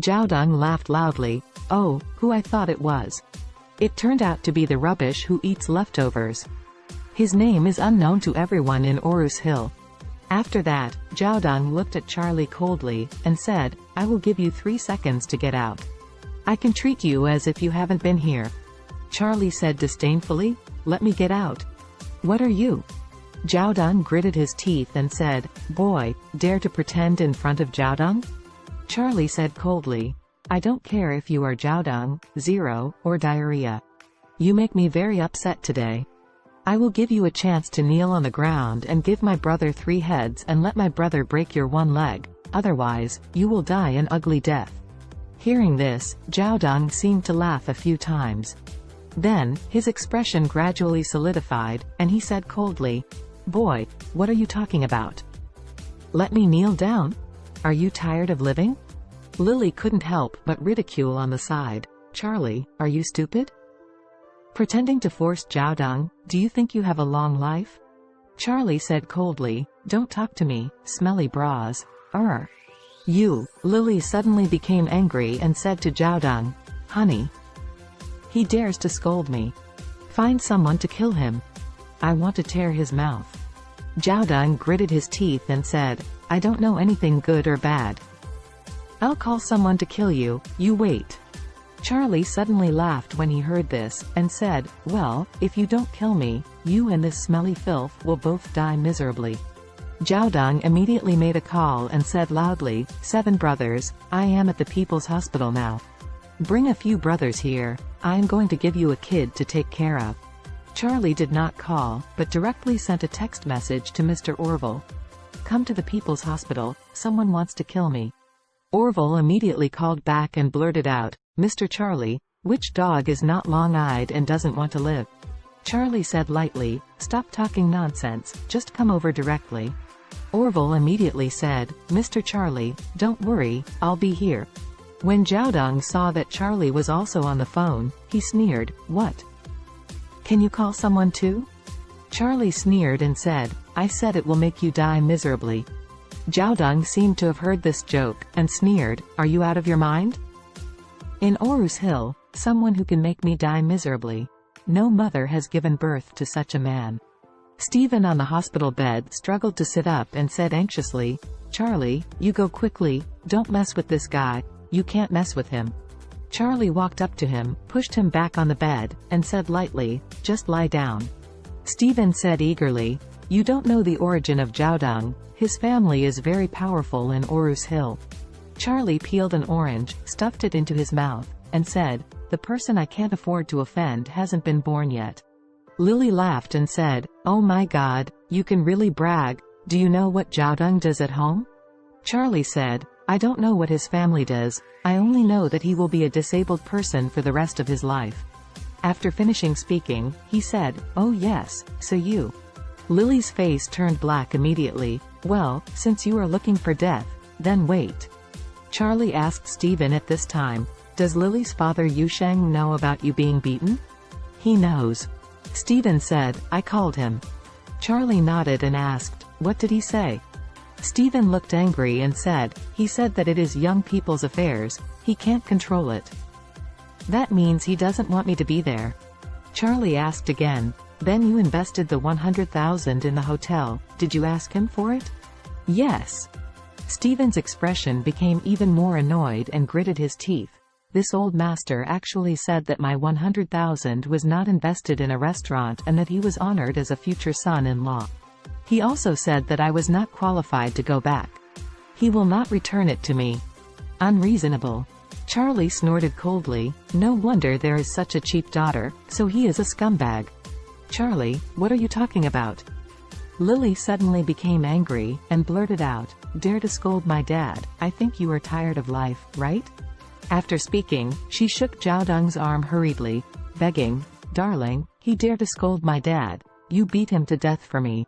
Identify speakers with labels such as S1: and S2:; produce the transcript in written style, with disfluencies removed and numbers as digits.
S1: Jiaodong laughed loudly. Oh, who I thought it was. It turned out to be the rubbish who eats leftovers. His name is unknown to everyone in Orus Hill. After that, Jiaodong looked at Charlie coldly, and said, I will give you 3 seconds to get out. I can treat you as if you haven't been here. Charlie said disdainfully, let me get out. What are you? Jiaodong gritted his teeth and said, boy, dare to pretend in front of Jiaodong? Charlie said coldly, I don't care if you are Jiaodong, Zero, or Diarrhea. You make me very upset today. I will give you a chance to kneel on the ground and give my brother 3 heads and let my brother break your 1 leg, otherwise, you will die an ugly death. Hearing this, Jiaodong seemed to laugh a few times. Then, his expression gradually solidified, and he said coldly, boy, what are you talking about? Let me kneel down? Are you tired of living? Lily couldn't help but ridicule on the side. Charlie, are you stupid? Pretending to force Jiaodong, do you think you have a long life? Charlie said coldly, don't talk to me, smelly bras. You. Lily suddenly became angry and said to Jiaodong, honey. He dares to scold me. Find someone to kill him. I want to tear his mouth. Jiaodong gritted his teeth and said, I don't know anything good or bad. I'll call someone to kill you, you wait. Charlie suddenly laughed when he heard this, and said, well, if you don't kill me, you and this smelly filth will both die miserably. Jiaodong immediately made a call and said loudly, 7 brothers, I am at the People's Hospital now. Bring a few brothers here, I am going to give you a kid to take care of. Charlie did not call, but directly sent a text message to Mr. Orville. Come to the People's Hospital, someone wants to kill me. Orville immediately called back and blurted out, Mr. Charlie, which dog is not long-eyed and doesn't want to live? Charlie said lightly, stop talking nonsense, just come over directly. Orville immediately said, Mr. Charlie, don't worry, I'll be here. When Jiaodong saw that Charlie was also on the phone, he sneered, what? Can you call someone too? Charlie sneered and said, I said it will make you die miserably. Jiaodong seemed to have heard this joke, and sneered, are you out of your mind? In Orus Hill, someone who can make me die miserably. No mother has given birth to such a man. Stephen on the hospital bed struggled to sit up and said anxiously, Charlie, you go quickly, don't mess with this guy, you can't mess with him. Charlie walked up to him, pushed him back on the bed, and said lightly, just lie down. Stephen said eagerly, you don't know the origin of Jiaodong, his family is very powerful in Orus Hill. Charlie peeled an orange, stuffed it into his mouth, and said, the person I can't afford to offend hasn't been born yet. Lily laughed and said, oh my God, you can really brag, do you know what Jiaodong does at home? Charlie said, I don't know what his family does, I only know that he will be a disabled person for the rest of his life. After finishing speaking, he said, oh yes, so you. Lily's face turned black immediately, well, since you are looking for death, then wait. Charlie asked Stephen at this time, does Lily's father Yusheng know about you being beaten? He knows. Stephen said, I called him. Charlie nodded and asked, what did he say? Stephen looked angry and said, he said that it is young people's affairs, he can't control it. That means he doesn't want me to be there. Charlie asked again, then you invested the 100,000 in the hotel, did you ask him for it? Yes. Stephen's expression became even more annoyed and gritted his teeth. This old master actually said that my 100,000 was not invested in a restaurant and that he was honored as a future son-in-law. He also said that I was not qualified to go back. He will not return it to me. Unreasonable. Charlie snorted coldly, no wonder there is such a cheap daughter, so he is a scumbag. Charlie, what are you talking about? Lily suddenly became angry, and blurted out, dare to scold my dad, I think you are tired of life, right? After speaking, she shook Jiaodong's arm hurriedly, begging, darling, he dared to scold my dad, you beat him to death for me.